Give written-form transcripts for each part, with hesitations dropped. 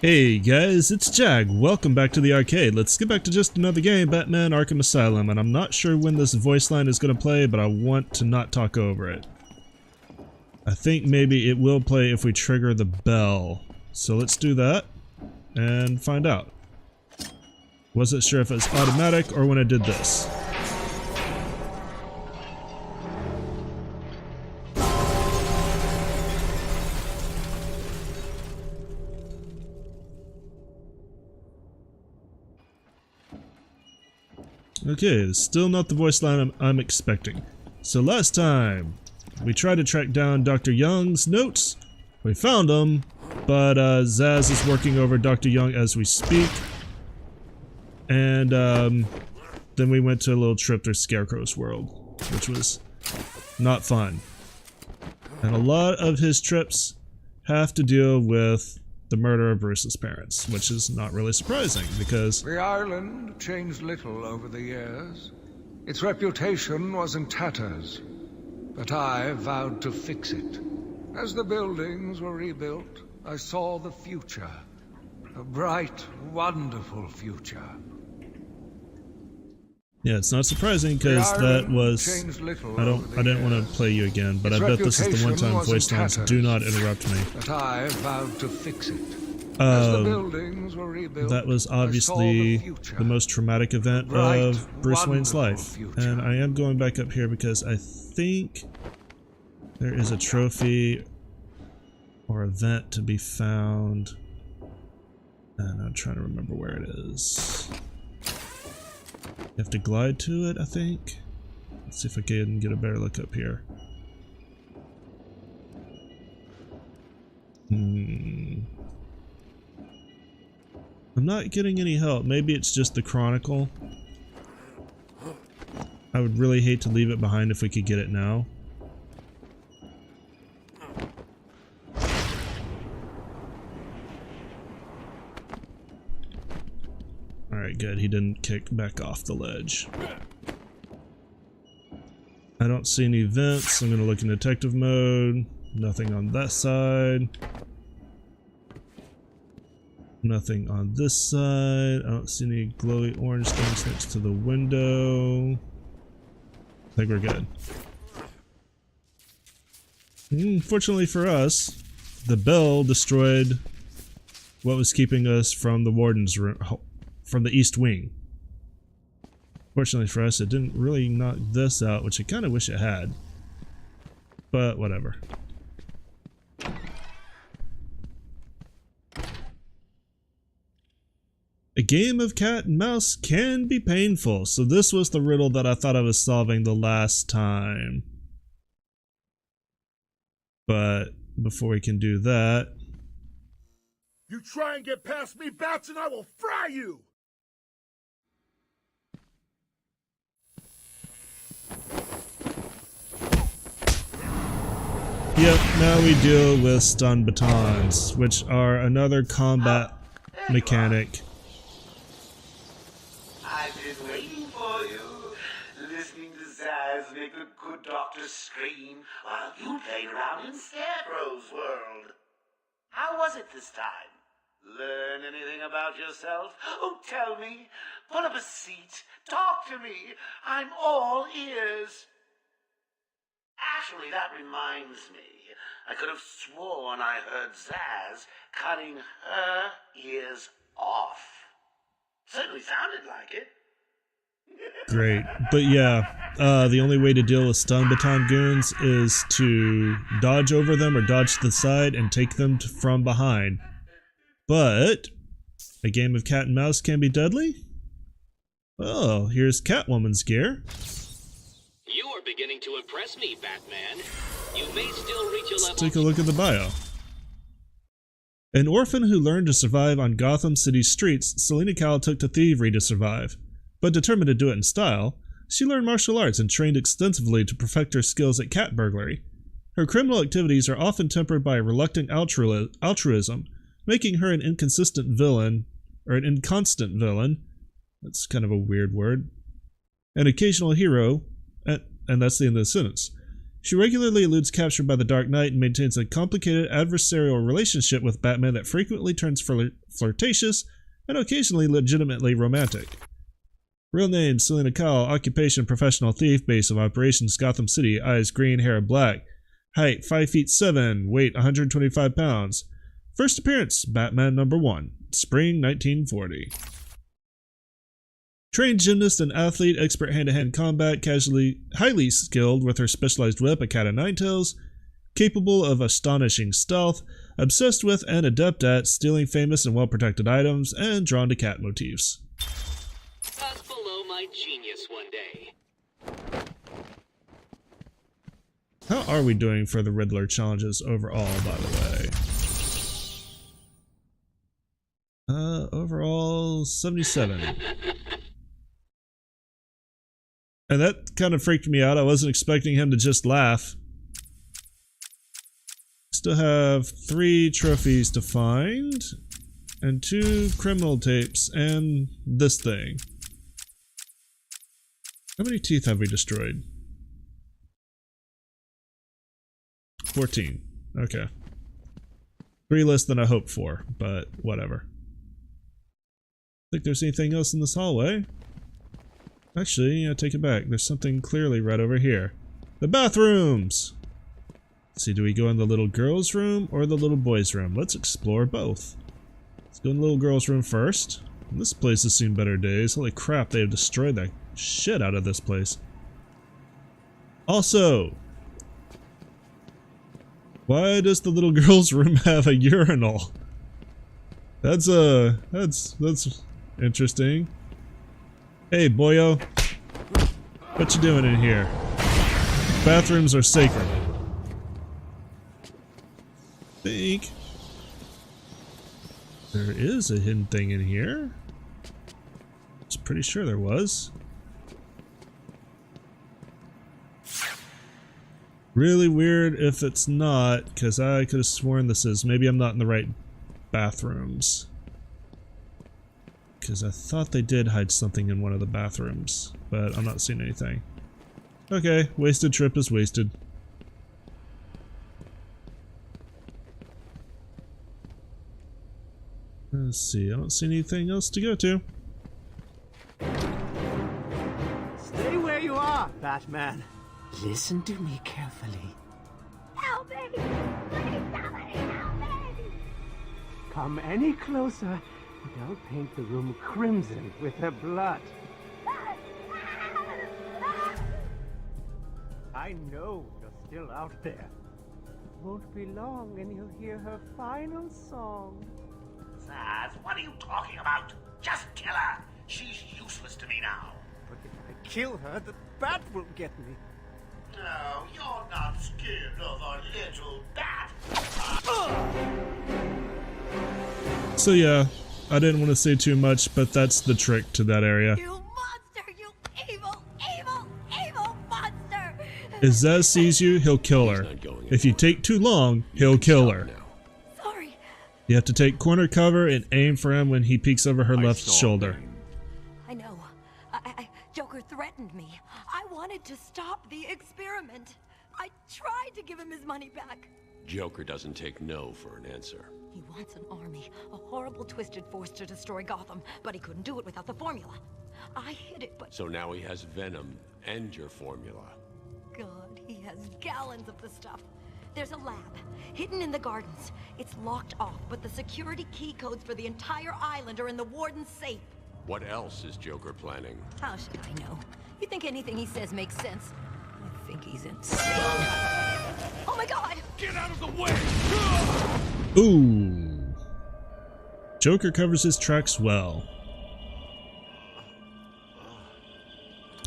Hey guys, it's Jag. Welcome back to the arcade. Let's get back to just another game, Batman Arkham Asylum, and I'm not sure when this voice line is going to play, but I want to not talk over it. I think maybe it will play if we trigger the bell. So let's do that and find out. Wasn't sure if it's automatic or when I did this. Okay, still not the voice line I'm expecting. So last time, we tried to track down Dr. Young's notes. We found them, but Zaz is working over Dr. Young as we speak. And then we went to a little trip to Scarecrow's world, which was not fun. And a lot of his trips have to deal with the murder of Bruce's parents, which is not really surprising because the island changed little over the years. Its reputation was in tatters, but I vowed to fix it. As the buildings were rebuilt, I saw the future. A bright, wonderful future. yeah, it's not surprising because that was I didn't want to play you again, but I bet this is the one time voice lines do not interrupt me. But I vowed to fix it. As the buildings were rebuilt, that was obviously the most traumatic event of Bruce Wayne's life. And I am going back up here because I think there is a trophy or event to be found. And I'm trying to remember where it is. You have to glide to it, I think. Let's see if I can get a better look up here. I'm not getting any help. Maybe it's just the Chronicle. I would really hate to leave it behind if we could get it now. Alright, good. He didn't kick back off the ledge. I don't see any vents. I'm going to look in detective mode. Nothing on that side. Nothing on this side. I don't see any glowy orange things next to the window. I think we're good. Fortunately for us, the bell destroyed what was keeping us from the warden's room, from the east wing. Fortunately for us, it didn't really knock this out, which I kind of wish it had. But whatever. A game of cat and mouse can be painful, so this was the riddle that I thought I was solving the last time. But before we can do that... You try and get past me, Bats, and I will fry you! Yep, now we deal with stun batons, which are another combat mechanic. I've been waiting for you, listening to Zaz make the good doctor scream while you played around in Scarecrow's world. How was it this time? Learn anything about yourself? Oh, tell me. Pull up a seat. Talk to me. I'm all ears. Actually, that reminds me. I could have sworn I heard Zaz cutting her ears off. Certainly sounded like it. Great. But yeah, the only way to deal with stun baton goons is to dodge over them or dodge to the side and take them from behind. But a game of cat and mouse can be deadly? Oh, here's Catwoman's gear. You are beginning to impress me, Batman. You may still reach a level. Let's take a look at the bio. An orphan who learned to survive on Gotham City's streets, Selina Kyle took to thievery to survive. But determined to do it in style, she learned martial arts and trained extensively to perfect her skills at cat burglary. Her criminal activities are often tempered by reluctant altruism, making her an inconstant villain, or an inconstant villain, that's kind of a weird word, an occasional hero, and that's the end of the sentence. She regularly eludes capture by the Dark Knight and maintains a complicated adversarial relationship with Batman that frequently turns flirtatious and occasionally legitimately romantic. Real name, Selena Kyle. Occupation, professional thief. Base of operations, Gotham City. Eyes green, hair black. Height, 5'7", weight 125 pounds. First appearance, Batman #1, spring 1940. Trained gymnast and athlete, expert hand-to-hand combat, highly skilled with her specialized whip, a cat o' nine tails, capable of astonishing stealth, obsessed with and adept at stealing famous and well-protected items, and drawn to cat motifs. That's below my genius one day. How are we doing for the Riddler challenges overall, by the way? Overall, 77. And that kind of freaked me out. I wasn't expecting him to just laugh. Still have 3 trophies to find, and 2 criminal tapes, and this thing. How many teeth have we destroyed? 14. Okay. 3 less than I hoped for, but whatever. Think there's anything else in this hallway? Actually, I take it back. There's something clearly right over here. The bathrooms! Let's see, do we go in the little girl's room or the little boy's room? Let's explore both. Let's go in the little girl's room first. This place has seen better days. Holy crap, they have destroyed the shit out of this place. Also, why does the little girl's room have a urinal? That's interesting. Hey, boyo. What you doing in here? Bathrooms are sacred. Think there is a hidden thing in here. I was pretty sure there was. Really weird if it's not, because I could have sworn this is. Maybe I'm not in the right bathrooms. Because I thought they did hide something in one of the bathrooms, but I'm not seeing anything. Okay, wasted trip is wasted. Let's see, I don't see anything else to go to. Stay where you are, Batman. Listen to me carefully. Help me! Please, somebody help me! Come any closer, and I'll paint the room crimson with her blood. I know you're still out there. Won't be long and you'll hear her final song. Zaz, what are you talking about? Just kill her! She's useless to me now. But if I kill her, the bat will get me. No, you're not scared of a little bat. So yeah, I didn't want to say too much, but that's the trick to that area. You monster! You evil, evil, evil monster! If Zaz sees you, he'll kill her. If you take too long, he'll kill her. Sorry. You have to take corner cover and aim for him when he peeks over her left shoulder. I know. Joker threatened me. I wanted to stop the experiment. I tried to give him his money back. Joker doesn't take no for an answer. He wants an army, a horrible twisted force to destroy Gotham, but he couldn't do it without the formula. I hid it, but... So now he has Venom and your formula. God, he has gallons of the stuff. There's a lab, hidden in the gardens. It's locked off, but the security key codes for the entire island are in the warden's safe. What else is Joker planning? How should I know? You think anything he says makes sense? I think he's insane. Oh my God! Get out of the way! Ooh. Joker covers his tracks well.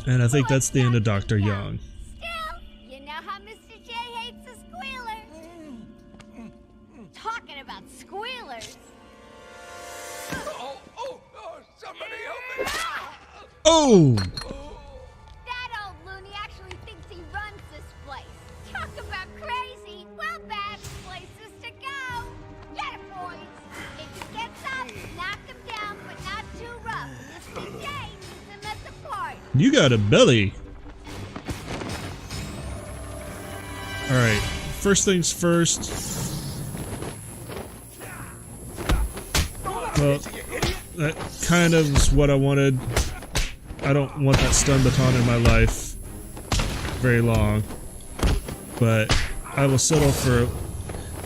And I think that's the end of Dr. Young. Still, you know how Mr. J hates a squealer. Talking about squealers. Somebody help me! Oh! That old loony actually thinks he runs this place. Talk about crazy. Well, bad places to go. Get it, boys. If he gets up, knock him down, but not too rough. Mr. J needs him at the party. You got a belly. first things first. Well, that kind of is what I wanted. I don't want that stun baton in my life very long. But I will settle for,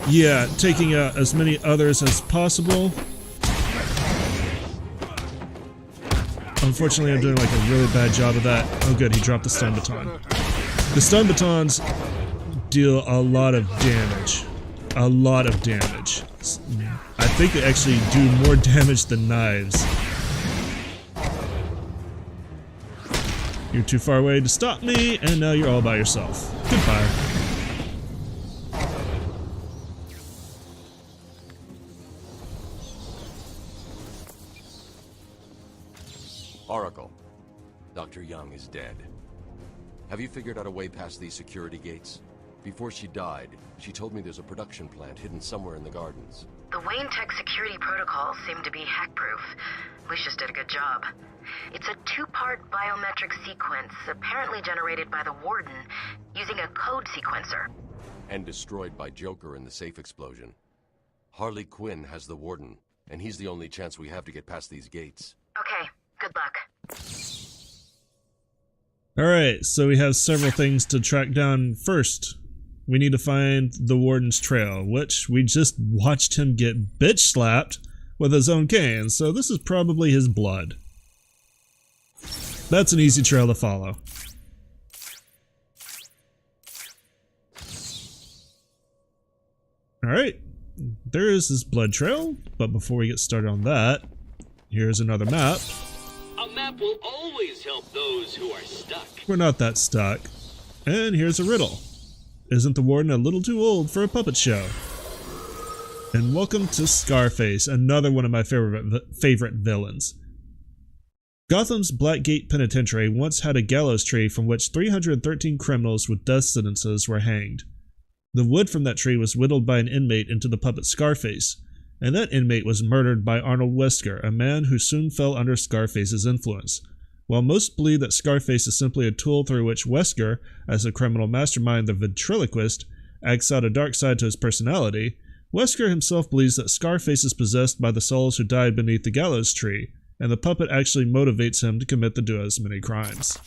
yeah, taking out as many others as possible. Unfortunately, I'm doing like a really bad job of that. Oh good, he dropped the stun baton. The stun batons deal a lot of damage. A lot of damage. I think they actually do more damage than knives. You're too far away to stop me, and now you're all by yourself. Goodbye. Oracle, Dr. Young is dead. Have you figured out a way past these security gates? Before she died, she told me there's a production plant hidden somewhere in the gardens. The Wayne Tech security protocols seem to be hack-proof. Lucius did a good job. It's a two-part biometric sequence, apparently generated by the Warden, using a code sequencer. And destroyed by Joker in the safe explosion. Harley Quinn has the Warden, and he's the only chance we have to get past these gates. Okay, good luck. Alright, so we have several things to track down. First, we need to find the Warden's trail, which we just watched him get bitch slapped with his own cane, so this is probably his blood. That's an easy trail to follow. Alright, there is his blood trail, but before we get started on that, here's another map. A map will always help those who are stuck. We're not that stuck. And here's a riddle. Isn't the Warden a little too old for a puppet show? And welcome to Scarface, another one of my favorite villains. Gotham's Blackgate Penitentiary once had a gallows tree from which 313 criminals with death sentences were hanged. The wood from that tree was whittled by an inmate into the puppet Scarface, and that inmate was murdered by Arnold Wesker, a man who soon fell under Scarface's influence. While most believe that Scarface is simply a tool through which Wesker, as a criminal mastermind the ventriloquist, acts out a dark side to his personality, Wesker himself believes that Scarface is possessed by the souls who died beneath the gallows tree, and the puppet actually motivates him to commit the duo's many crimes.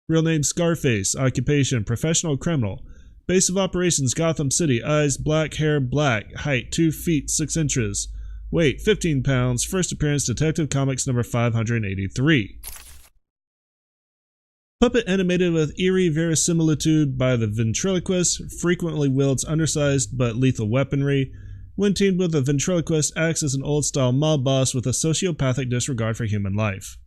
Real name Scarface, occupation professional criminal, base of operations Gotham City, eyes black, hair black, height 2 feet 6 inches, weight 15 pounds, first appearance Detective Comics number 583. Puppet animated with eerie verisimilitude by the ventriloquist, frequently wields undersized but lethal weaponry. When teamed with the ventriloquist, acts as an old-style mob boss with a sociopathic disregard for human life.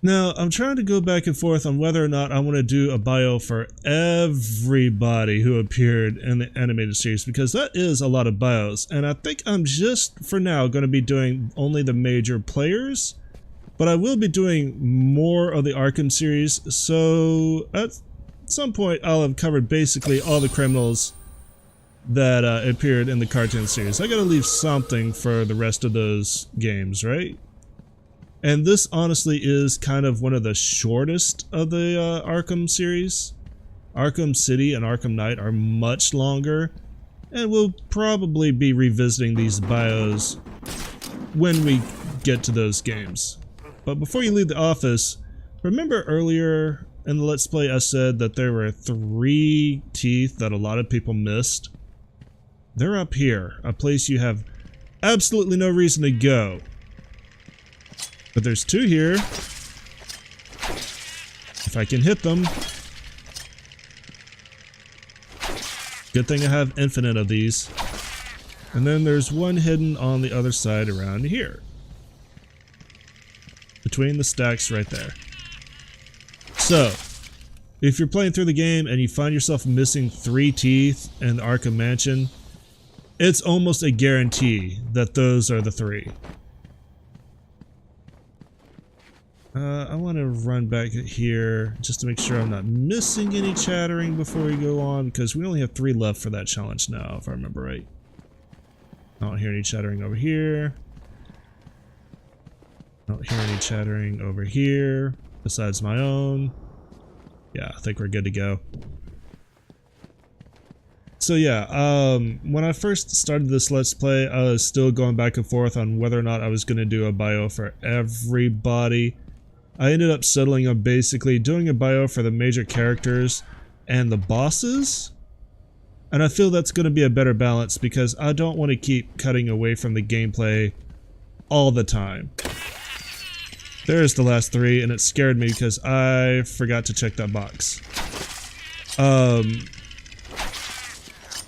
Now, I'm trying to go back and forth on whether or not I want to do a bio for everybody who appeared in the animated series, because that is a lot of bios, and I think I'm just, for now, going to be doing only the major players. But I will be doing more of the Arkham series, so at some point I'll have covered basically all the criminals that appeared in the cartoon series. I gotta leave something for the rest of those games, right? And this honestly is kind of one of the shortest of the Arkham series. Arkham City and Arkham Knight are much longer, and we'll probably be revisiting these bios when we get to those games. But before you leave the office, remember earlier in the Let's Play I said that there were 3 teeth that a lot of people missed? They're up here, a place you have absolutely no reason to go. But there's 2 here. If I can hit them. Good thing I have infinite of these. And then there's 1 hidden on the other side around here. Between the stacks right there. So, if you're playing through the game and you find yourself missing 3 teeth in the Arkham Mansion, it's almost a guarantee that those are the 3. I want to run back here just to make sure I'm not missing any chattering before we go on, because we only have 3 left for that challenge now, if I remember right. I don't hear any chattering over here. I don't hear any chattering over here, besides my own. Yeah, I think we're good to go. So yeah, when I first started this Let's Play, I was still going back and forth on whether or not I was going to do a bio for everybody. I ended up settling on basically doing a bio for the major characters and the bosses. And I feel that's going to be a better balance because I don't want to keep cutting away from the gameplay all the time. There's the last 3, and it scared me because I forgot to check that box.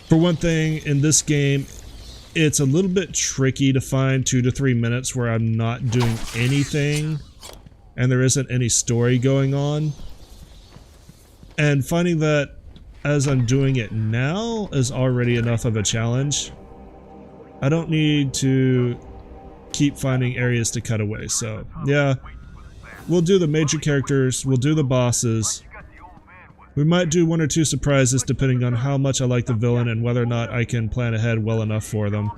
For one thing, in this game, it's a little bit tricky to find 2 to 3 minutes where I'm not doing anything and there isn't any story going on. And finding that as I'm doing it now is already enough of a challenge. I don't need to keep finding areas to cut away, so yeah, we'll do the major characters, we'll do the bosses. We might do 1 or 2 surprises depending on how much I like the villain and whether or not I can plan ahead well enough for them.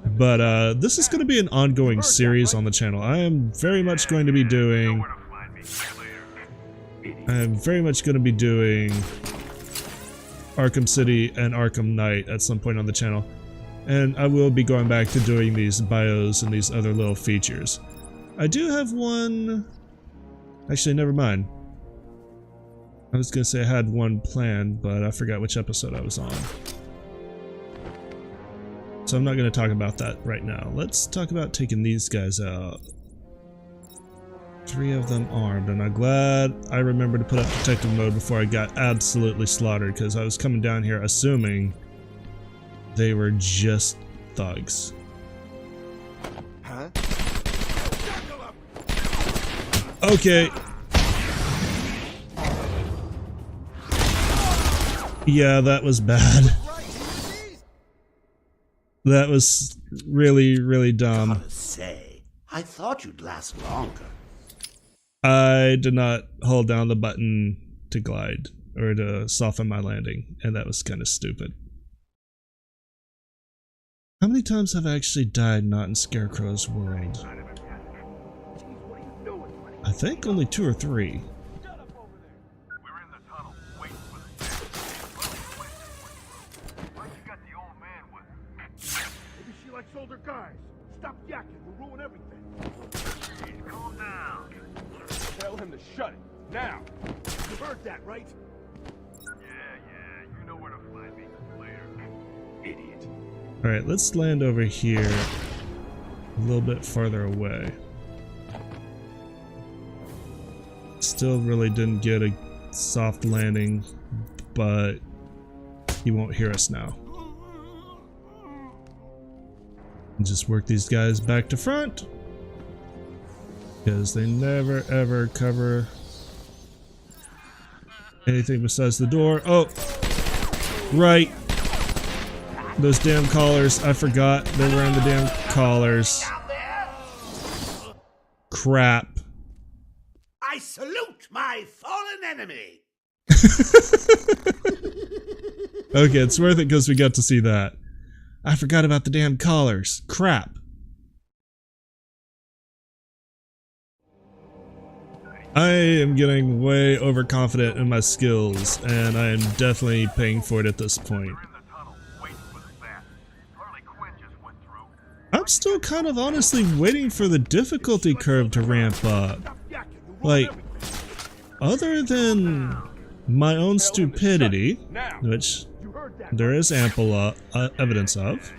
But this is going to be an ongoing series on the channel. I am very much going to be doing Arkham City and Arkham Knight at some point on the channel. And I will be going back to doing these bios and these other little features. I do have one... Actually, never mind. I was going to say I had one planned, but I forgot which episode I was on. So I'm not going to talk about that right now. Let's talk about taking these guys out. 3 of them armed, and I'm glad I remembered to put up protective mode before I got absolutely slaughtered, because I was coming down here assuming they were just thugs. Huh? Okay. Yeah, that was bad. That was really, really dumb. Gotta say, I thought you'd last longer. I did not hold down the button to glide or to soften my landing, and that was kind of stupid. How many times have I actually died not in Scarecrow's world? I think only 2 or 3. Older guys, stop yakking, we'll ruin everything. Calm down. Tell him to shut it, now. You heard that, right? Yeah, you know where to find me later. Idiot. Alright, let's land over here a little bit farther away. Still really didn't get a soft landing, but he won't hear us now. Just work these guys back to front because they never ever cover anything besides the door. Oh, right, those damn collars. I forgot they're wearing the damn collars. Crap. I salute my fallen enemy. Okay, it's worth it because we got to see that. I forgot about the damn collars. Crap. I am getting way overconfident in my skills, and I am definitely paying for it at this point. I'm still kind of honestly waiting for the difficulty curve to ramp up. Like, other than my own stupidity, which there is ample evidence of.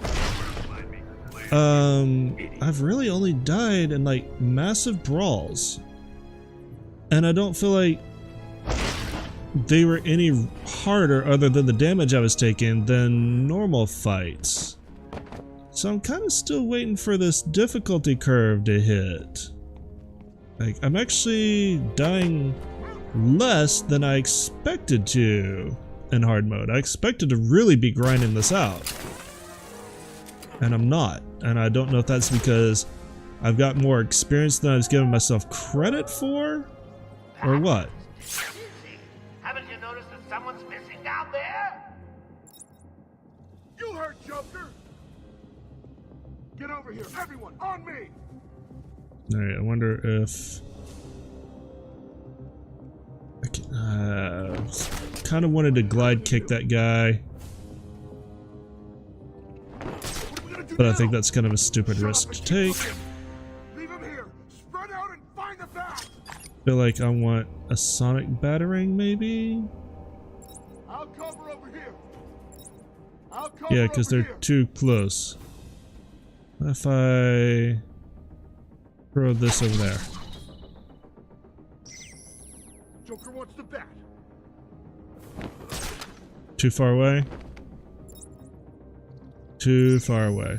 I've really only died in like massive brawls, and I don't feel like they were any harder other than the damage I was taking than normal fights. So I'm kind of still waiting for this difficulty curve to hit. Like, I'm actually dying less than I expected to in hard mode. I expected to really be grinding this out, and I'm not. And I don't know if that's because I've got more experience than I was giving myself credit for, or what. Haven't you noticed that someone's missing down there? You heard Joker! Get over here, everyone, on me! Alright, I wonder if I can kind of wanted to glide kick that guy, but I think that's kind of a stupid risk to take. Leave him here. Spread out and find the bat. Feel like I want a sonic battering, maybe? I'll cover over here. I'll cover Yeah, because they're too close. What if I throw this over there? Joker wants the bat. Too far away? Too far away.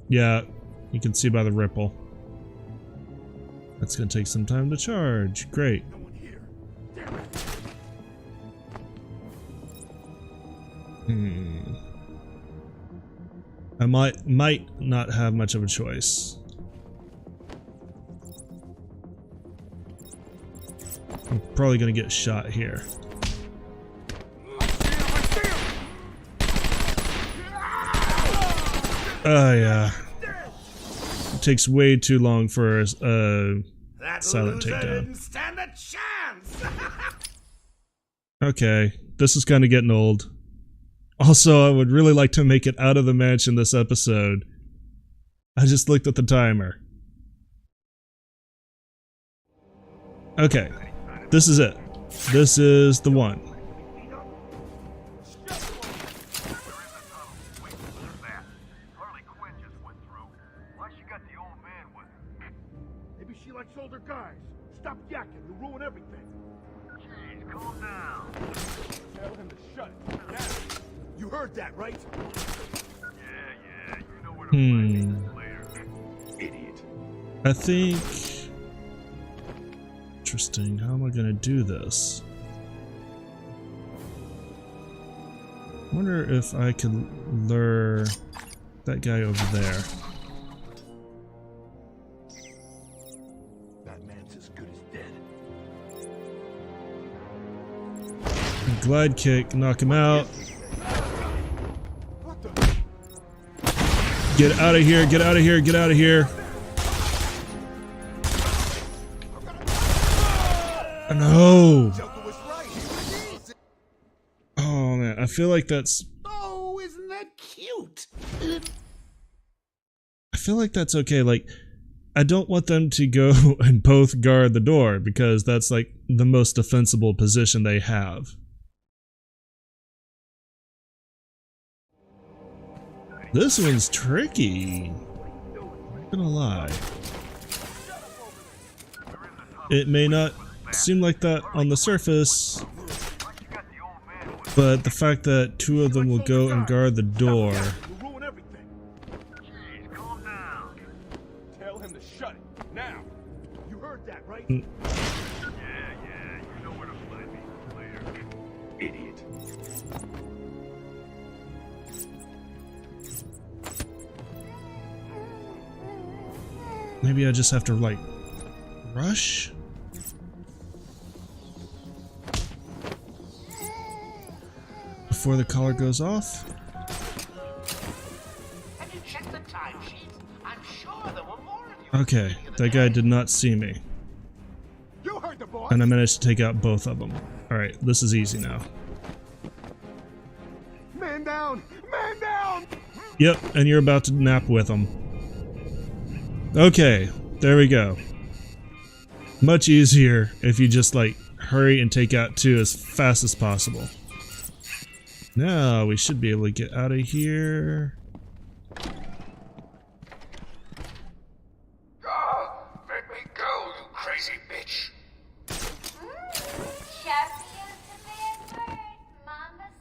Yeah, you can see by the ripple. That's gonna take some time to charge. Great. No one here. Damn it. I might not have much of a choice. I'm probably gonna get shot here. Oh yeah. It takes way too long for a silent takedown. Didn't stand a chance. Okay, this is kind of getting old. Also, I would really like to make it out of the mansion this episode. I just looked at the timer. Okay, this is it. This is the one. Maybe she likes older guys. Stop yakking. You'll ruin everything. Jeez, calm down. Tell him to shut it. Now. You heard that, right? Yeah, you know where to find me later. Idiot. I think... Interesting, how am I gonna do this? I wonder if I could lure that guy over there. That man's as good as dead. Glide kick, knock him out. What the? Get out of here, get out of here, get out of here. No! Joker was right. He was easy. Oh man, I feel like that's... Oh, isn't that cute? I feel like that's okay, like... I don't want them to go and both guard the door, because that's like the most defensible position they have. This one's tricky. Not gonna lie. It may not seem like that on the surface, but the fact that two of them will go and guard the door. You'll ruin everything. Jeez, calm down. Tell him to shut it. Now. You heard that, right? Yeah, you know where to find me later. Idiot. Maybe I just have to, like, rush? Before the collar goes off? Have you checked the timesheets? I'm sure there were more of you. Okay, that guy did not see me. You heard the boy. And I managed to take out both of them. Alright, this is easy now. Man down! Man down! Yep, and you're about to nap with them. Okay, there we go. Much easier if you just, like, hurry and take out two as fast as possible. Now we should be able to get out of here. Let me go, you crazy bitch. Chef used a bad word. Mama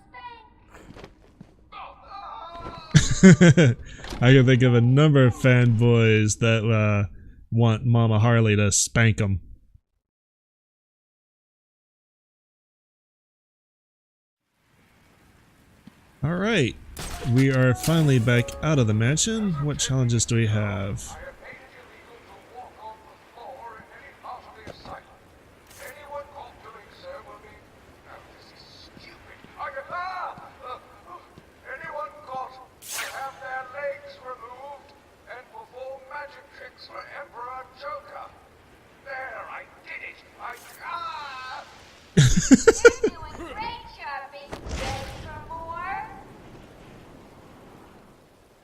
spank. I can think of a number of fanboys that want Mama Harley to spank them. Alright, we are finally back out of the mansion. What challenges do we have? I have made it illegal to walk on the floor in any part of the asylum. Anyone caught doing so will be... Now, this is stupid. Anyone caught will have their legs removed and perform magic tricks for Emperor Joker. There, I did it.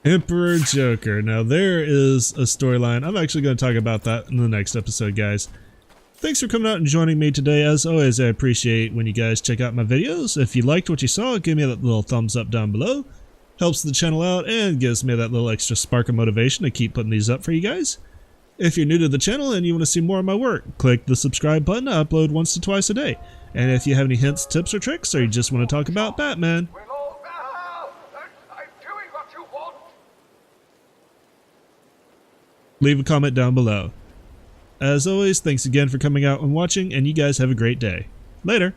Emperor Joker. Now there is a storyline. I'm actually going to talk about that in the next episode, guys. Thanks for coming out and joining me today. As always, I appreciate when you guys check out my videos. If you liked what you saw, give me that little thumbs up down below. Helps the channel out and gives me that little extra spark of motivation to keep putting these up for you guys. If you're new to the channel and you want to see more of my work, click the subscribe button. I upload once to twice a day. And if you have any hints, tips, or tricks, or you just want to talk about Batman, leave a comment down below. As always, thanks again for coming out and watching, and you guys have a great day. Later!